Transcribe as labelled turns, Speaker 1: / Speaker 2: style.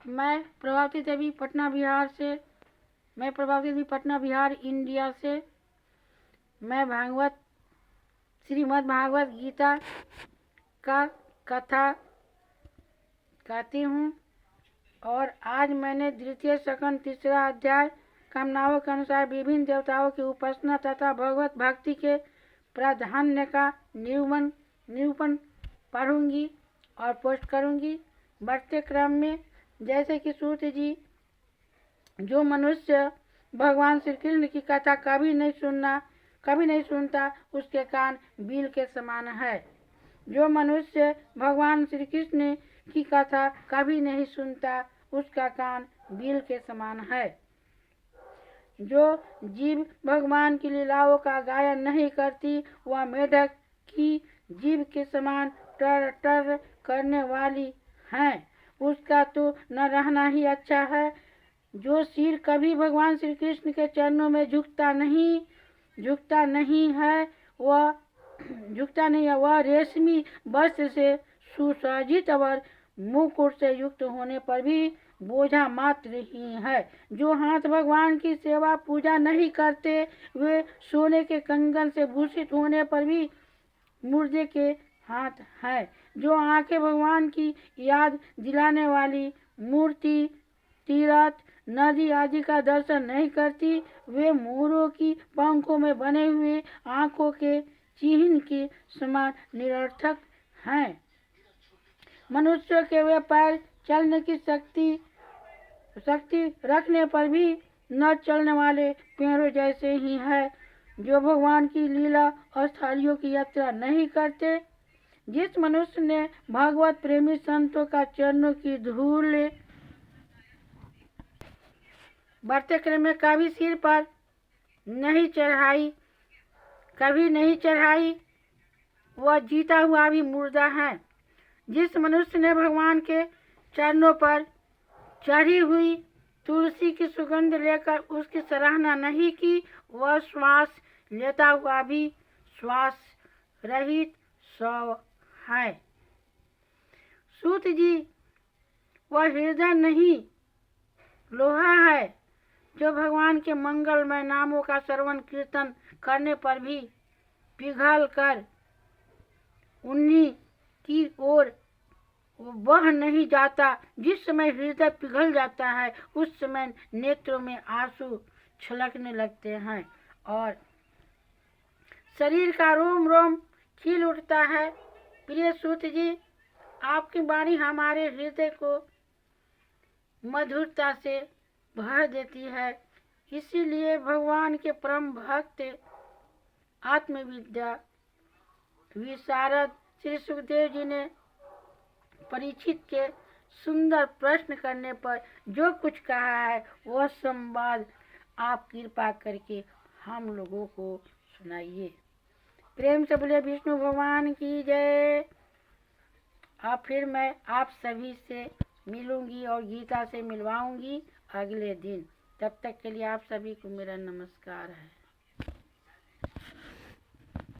Speaker 1: मैं प्रभावती देवी पटना बिहार इंडिया से मैं श्रीमद् भागवत गीता का कथा कहती हूँ। और आज मैंने द्वितीय सकंद तीसरा अध्याय कामनाओं के अनुसार विभिन्न देवताओं की उपासना तथा भगवत भक्ति के प्राधान्य का निरूपण पढ़ूंगी और पोस्ट करूंगी। बढ़ते क्रम में जैसे कि सूत जी, जो मनुष्य भगवान श्री कृष्ण की कथा कभी नहीं सुनता उसके कान बील के समान है। जो मनुष्य भगवान श्री कृष्ण की कथा कभी नहीं सुनता उसका कान बील के समान है। जो जीव भगवान की लीलाओं का गायन नहीं करती वह मेढक की जीभ के समान टर टर करने वाली है, उसका तो न रहना ही अच्छा है। जो सिर कभी भगवान श्री कृष्ण के चरणों में झुकता नहीं है वह रेशमी वस्त्र से सुसज्जित और मुकुट से युक्त होने पर भी बोझा मात्र ही है। जो हाथ भगवान की सेवा पूजा नहीं करते वे सोने के कंगन से भूषित होने पर भी मुर्दे के हाथ है। जो आंखें भगवान की याद दिलाने वाली मूर्ति, तीर्थ, नदी आदि का दर्शन नहीं करती वे मोरों की पंखों में बने हुए आंखों के चिन्ह के समान निरर्थक हैं। मनुष्य के वे पैर चलने की शक्ति रखने पर भी न चलने वाले पेड़ों जैसे ही है। जो भगवान की लीला स्थलियों की यात्रा नहीं करते। जिस मनुष्य ने भागवत प्रेमी संतों का चरणों की धूल बढ़ते क्रम में कभी सिर पर कभी नहीं चढ़ाई वह जीता हुआ भी मुर्दा है। जिस मनुष्य ने भगवान के चरणों पर चढ़ी हुई तुलसी की सुगंध लेकर उसकी सराहना नहीं की वह श्वास लेता हुआ भी श्वास रहित शव है। सूत जी, वह हृदय नहीं लोहा है जो भगवान के मंगलमय नामों का श्रवण कीर्तन करने पर भी पिघल कर उन्हीं की ओर वह नहीं जाता। जिस समय हृदय पिघल जाता है उस समय नेत्रों में आंसू छलकने लगते हैं और शरीर का रोम रोम खिल उठता है। प्रिय सूत जी, आपकी वाणी हमारे हृदय को मधुरता से भर देती है। इसीलिए भगवान के परम भक्त आत्मविद्या विशारद श्री सुखदेव जी ने परीक्षित के सुंदर प्रश्न करने पर जो कुछ कहा है वह संवाद आप कृपा करके हम लोगों को सुनाइए। प्रेम से बोले विष्णु भगवान की जय। अब फिर मैं आप सभी से मिलूंगी और गीता से मिलवाऊंगी अगले दिन। तब तक के लिए आप सभी को मेरा नमस्कार है।